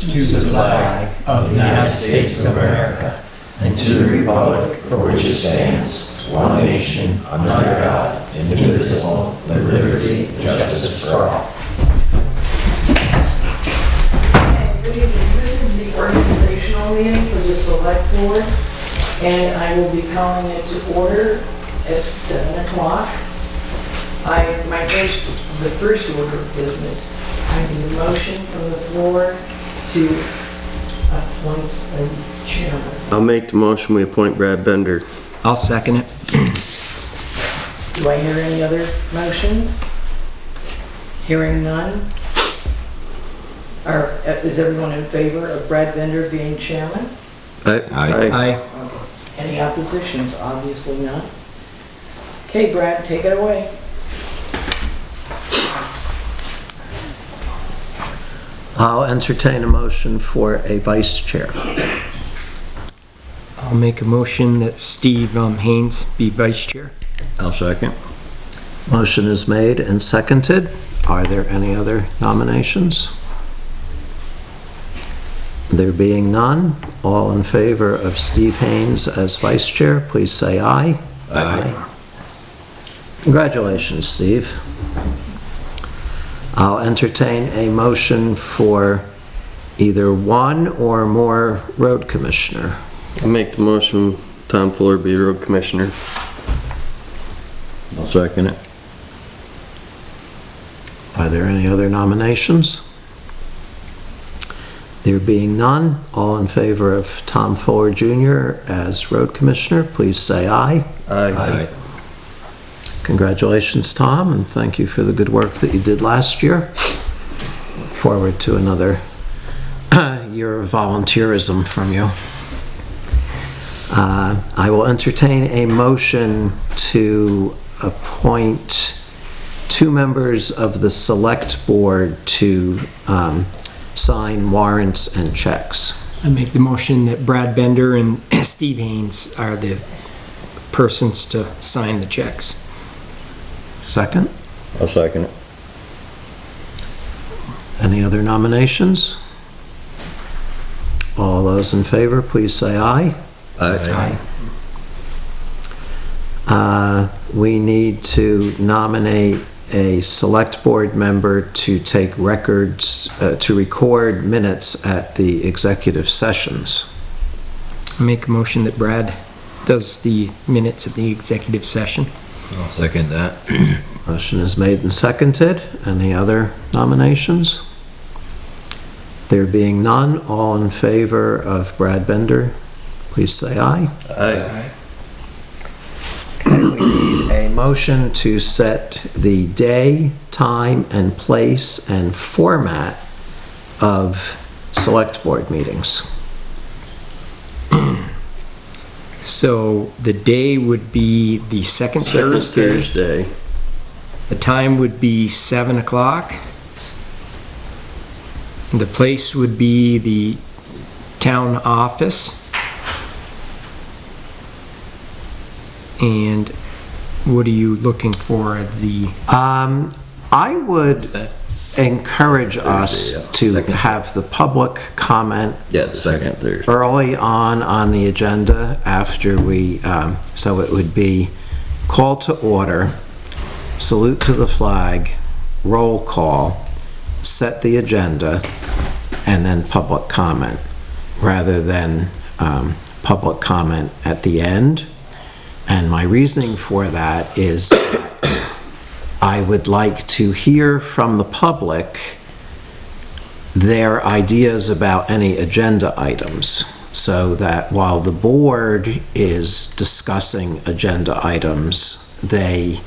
to the flag of the United States of America and to the republic for which it stands, one nation, under God, indivisible, with liberty and justice for all. Good evening. This is the organizational meeting for the select board, and I will be calling it to order at 7 o'clock. The first order of business, I need a motion from the floor to appoint a chairman. I'll make the motion, we appoint Brad Bender. I'll second it. Do I hear any other motions? Hearing none. Is everyone in favor of Brad Bender being chairman? Aye. Any oppositions? Obviously not. Okay, Brad, take it away. I'll entertain a motion for a vice chair. I'll make a motion that Steve Haynes be vice chair. I'll second. Motion is made and seconded. Are there any other nominations? There being none, all in favor of Steve Haynes as vice chair, please say aye. Aye. Congratulations, Steve. I'll entertain a motion for either one or more road commissioner. I'll make the motion, Tom Fuller be road commissioner. I'll second it. Are there any other nominations? There being none, all in favor of Tom Fuller Jr. as road commissioner, please say aye. Aye. Congratulations, Tom, and thank you for the good work that you did last year. Look forward to another year of volunteerism from you. I will entertain a motion to appoint 2 members of the select board to sign warrants and checks. I make the motion that Brad Bender and Steve Haynes are the persons to sign the checks. Second? I'll second it. Any other nominations? All those in favor, please say aye. Aye. We need to nominate a select board member to take records, to record minutes at the executive sessions. I make a motion that Brad does the minutes of the executive session. I'll second that. Motion is made and seconded. Any other nominations? There being none, all in favor of Brad Bender, please say aye. Aye. We need a motion to set the day, time, and place and format of select board meetings. So the day would be the second Thursday. The time would be 7 o'clock. The place would be the town office. And what are you looking for? I would encourage us to have the public comment Second Thursday. early on the agenda after we, so it would be call to order, salute to the flag, roll call, set the agenda, and then public comment, rather than public comment at the end. And my reasoning for that is I would like to hear from the public their ideas about any agenda items, so that while the board is discussing agenda items, they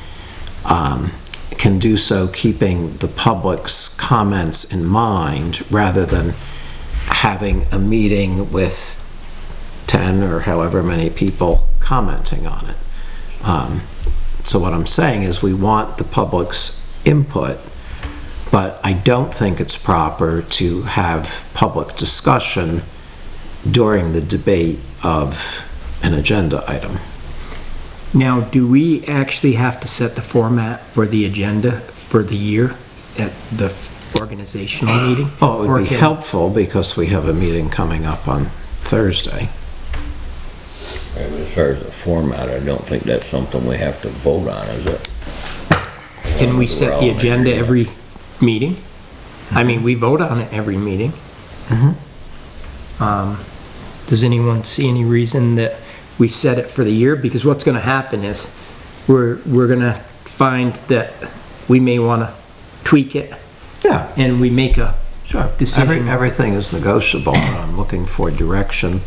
can do so keeping the public's comments in mind, rather than having a meeting with 10 or however many people commenting on it. So what I'm saying is we want the public's input, but I don't think it's proper to have public discussion during the debate of an agenda item. Now, do we actually have to set the format for the agenda for the year at the organizational meeting? Oh, it Or would be can- helpful because we have a meeting coming up on Thursday. Right, but as far as the format, I don't think that's something we have to vote on, is it? Can we set the agenda every meeting? I mean, we vote on it every meeting. Does anyone see any reason that we set it for the year? Because what's gonna happen is, we're gonna find that we may wanna tweak it, Yeah, and we make a sure. decision. Everything is negotiable. I'm looking for direction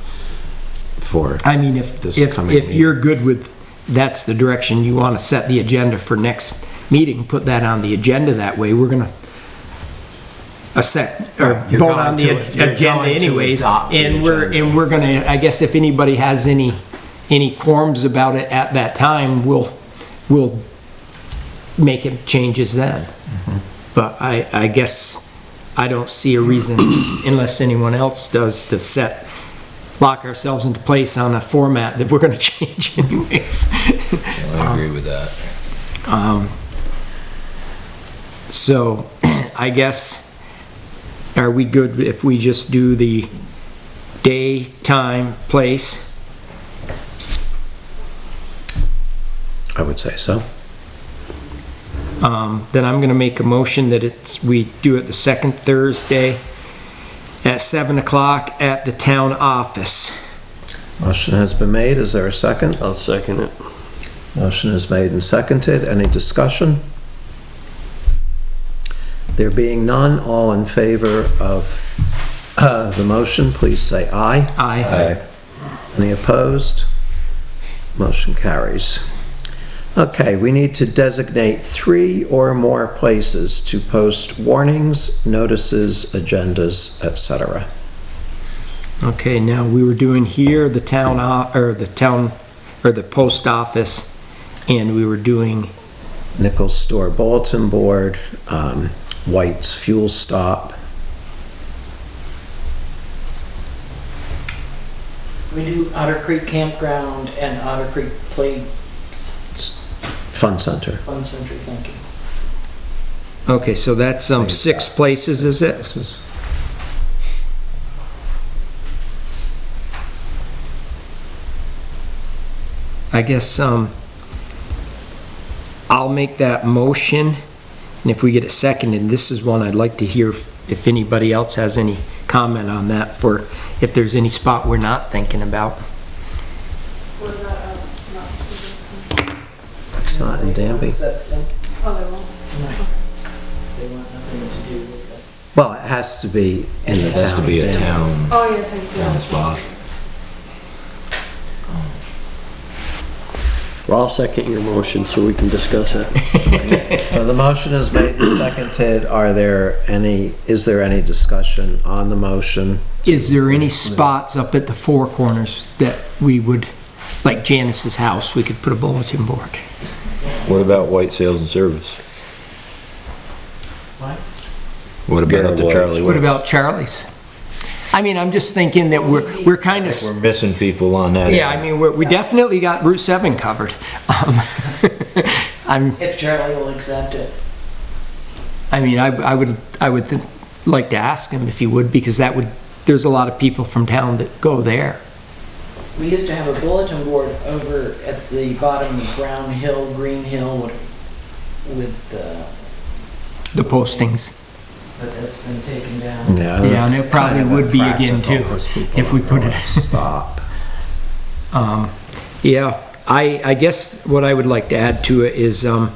for, I mean, if This coming meeting. you're good with, that's the direction you wanna set the agenda for next meeting, put that on the agenda that way, we're gonna You're vote going on the to- you're agenda going to anyways, adopt the and we're gonna, I guess if anybody has any qualms about it at that time, we'll make it changes then. Mm-hmm. But I guess I don't see a reason, unless anyone else does, to lock ourselves into place on a format that we're gonna change anyways. I agree with that. So, I guess, are we good if we just do the day, time, place? I would say so. Then I'm gonna make a motion that we do it the second Thursday at 7 o'clock at the town office. Motion has been made. Is there a second? I'll second it. Motion is made and seconded. Any discussion? There being none, all in favor of the motion, please say aye. Aye. Any opposed? Motion carries. Okay, we need to designate 3 or more places to post warnings, notices, agendas, etc. Okay, now we were doing here, the post office, and we were doing, Nichols Store Bulletin Board, White's Fuel Stop. We do Otter Creek Campground and Otter Creek Play Fun Center. Fun Center, thank you. okay, so that's 6 places, is it? I guess, I'll make that motion, and if we get a second, and this is one I'd like to hear if anybody else has any comment on that, for if there's any spot we're not thinking about. It's not in Danby. They want nothing to do with it. Well, it has to be in the It has town to of be a Danby. town, Oh, yeah, take town it. spot. Well, I'll second your motion so we can discuss it. So the motion is made and seconded. Is there any discussion on the motion? Is there any spots up at the Four Corners that we would, like Janice's house, we could put a bulletin board? What about white sales and service? What? What about the Charlie What White? about Charlie's? I mean, I'm just thinking that we're kind of, We're missing people on that. yeah, I mean, we definitely got Route 7 covered. If Charlie will accept it. I mean, I would like to ask him if he would, because there's a lot of people from town that go there. We used to have a bulletin board over at the bottom of Brown Hill, Green Hill with The postings. but that's been taken down. Yeah, Yeah, and that's it probably kind of would be again, impractical too, 'cause people if we don't put know it- where to Stop. Yeah, I guess what I would like to add to it is, and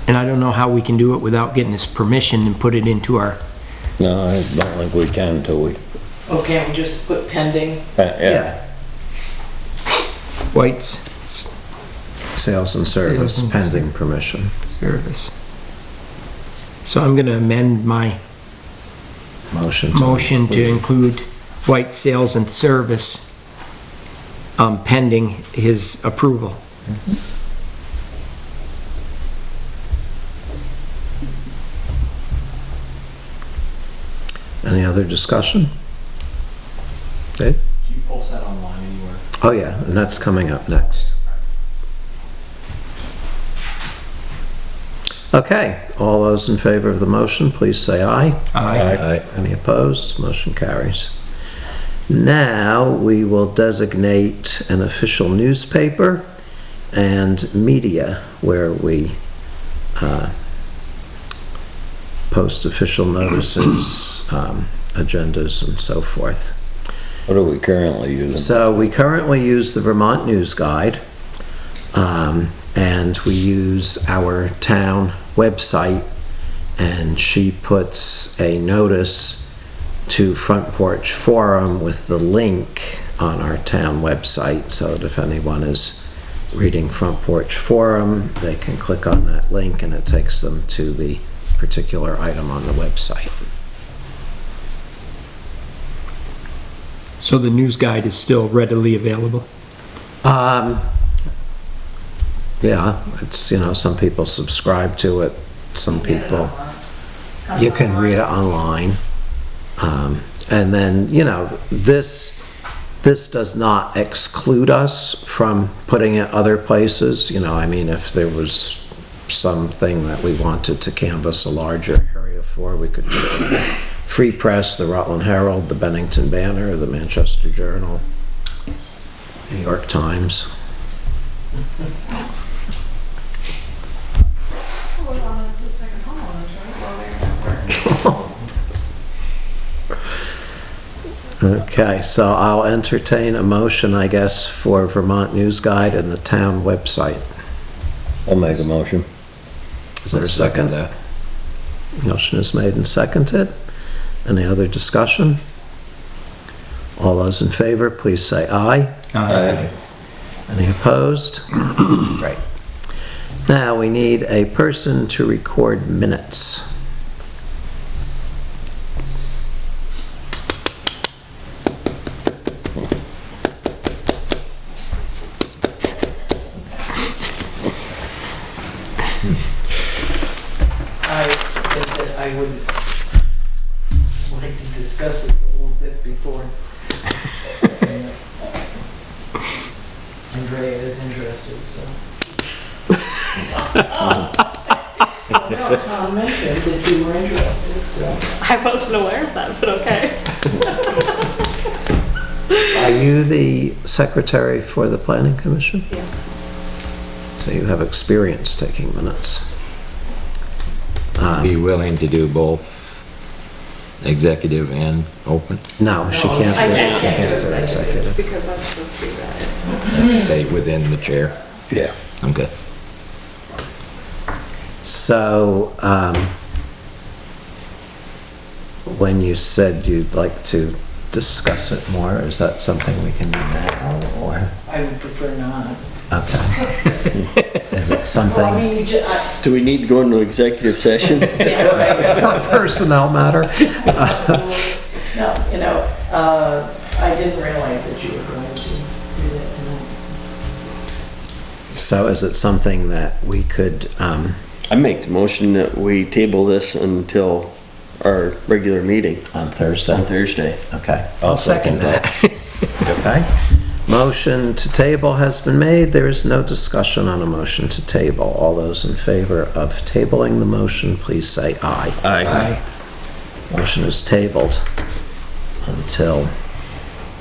I don't know how we can do it without getting his permission and put it into our, No, I don't think we can until we, Oh, can't we just put pending? yeah. White's Sales and service Sales and pending permission. service. So I'm gonna amend my motion to include White Sales and Service, pending his approval. Any other discussion? Dave? Do you post that online anywhere? Oh, yeah, and that's coming up next. Okay, all those in favor of the motion, please say aye. Aye. Any opposed? Motion carries. Now, we will designate an official newspaper and media where we post official notices, agendas, and so forth. What are we currently using? So we currently use the Vermont News Guide, and we use our town website, and she puts a notice to Front Porch Forum with the link on our town website, so that if anyone is reading Front Porch Forum, they can click on that link and it takes them to the particular item on the website. So the news guide is still readily available? Yeah, it's, some people subscribe to it, some people, you can read it online. And then, this does not exclude us from putting it other places. If there was something that we wanted to canvass a larger area for, we could put it in the Free Press, the Rutland Herald, the Bennington Banner, the Manchester Journal, New York Times. Okay, so I'll entertain a motion, I guess, for Vermont News Guide and the town website. I'll make a motion. Is there a second? Motion is made and seconded. Any other discussion? All those in favor, please say aye. Aye. Any opposed? Great. Now we need a person to record minutes. I think that I would like to discuss this a little bit before Andrea is interested, so. Well, no, Tom mentioned that you were interested, so. I wasn't aware of that, but okay. Are you the secretary for the planning commission? Yes. So you have experience taking minutes. Be willing to do both executive and open? No, she can't I do can't do executive. Because I'm supposed to do that. Stay within the chair? Yeah. Okay. So, when you said you'd like to discuss it more, is that something we can do now, or? I would prefer not. Okay. Is it Well, something I mean, Do we need to go into executive session? yeah, right. for a personnel matter? No, I didn't realize that you were going to do that tonight. So is it something that we could, I make the motion that we table this until our regular meeting on Thursday? on Thursday. Okay. I'll second that. Okay. Motion to table has been made. There is no discussion on a motion to table. All those in favor of tabling the motion, please say aye. Aye. Motion is tabled until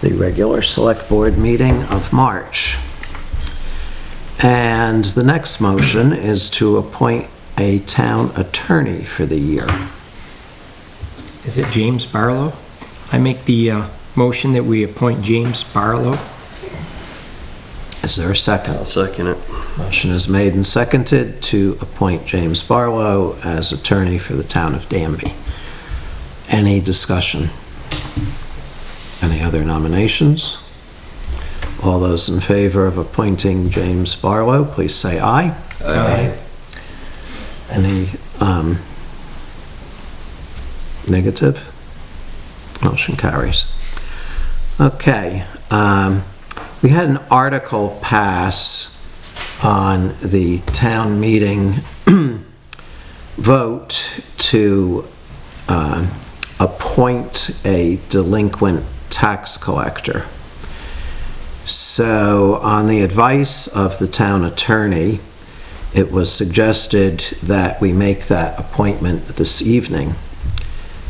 the regular select board meeting of March. And the next motion is to appoint a town attorney for the year. Is it James Barlow? I make the motion that we appoint James Barlow. Is there a second? I'll second it. Motion is made and seconded to appoint James Barlow as attorney for the town of Danby. Any discussion? Any other nominations? All those in favor of appointing James Barlow, please say aye. Aye. Any negative? Motion carries. Okay, we had an article pass on the town meeting vote to appoint a delinquent tax collector. So on the advice of the town attorney, it was suggested that we make that appointment this evening.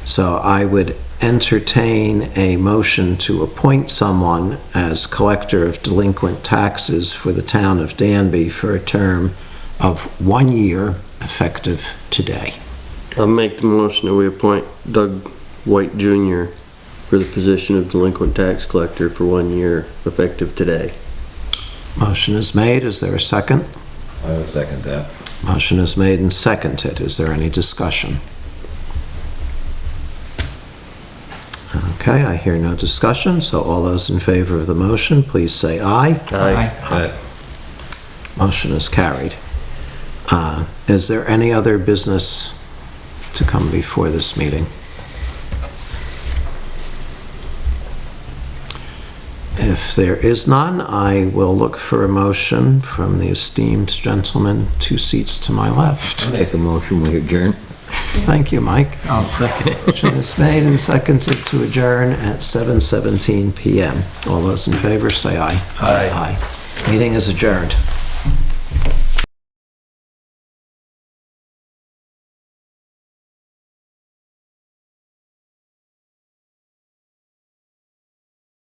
So I would entertain a motion to appoint someone as collector of delinquent taxes for the town of Danby for a term of 1 year, effective today. I'll make the motion that we appoint Doug White Jr. for the position of delinquent tax collector for 1 year, effective today. Motion is made. Is there a second? I will second that. Motion is made and seconded. Is there any discussion? Okay, I hear no discussion, so all those in favor of the motion, please say aye. Aye. Motion is carried. Is there any other business to come before this meeting? If there is none, I will look for a motion from the esteemed gentleman 2 seats to my left. Make a motion, we adjourn. Thank you, Mike. I'll second it. Motion is made and seconded to adjourn at 7:17 PM. All those in favor, say aye. Aye. Meeting is adjourned.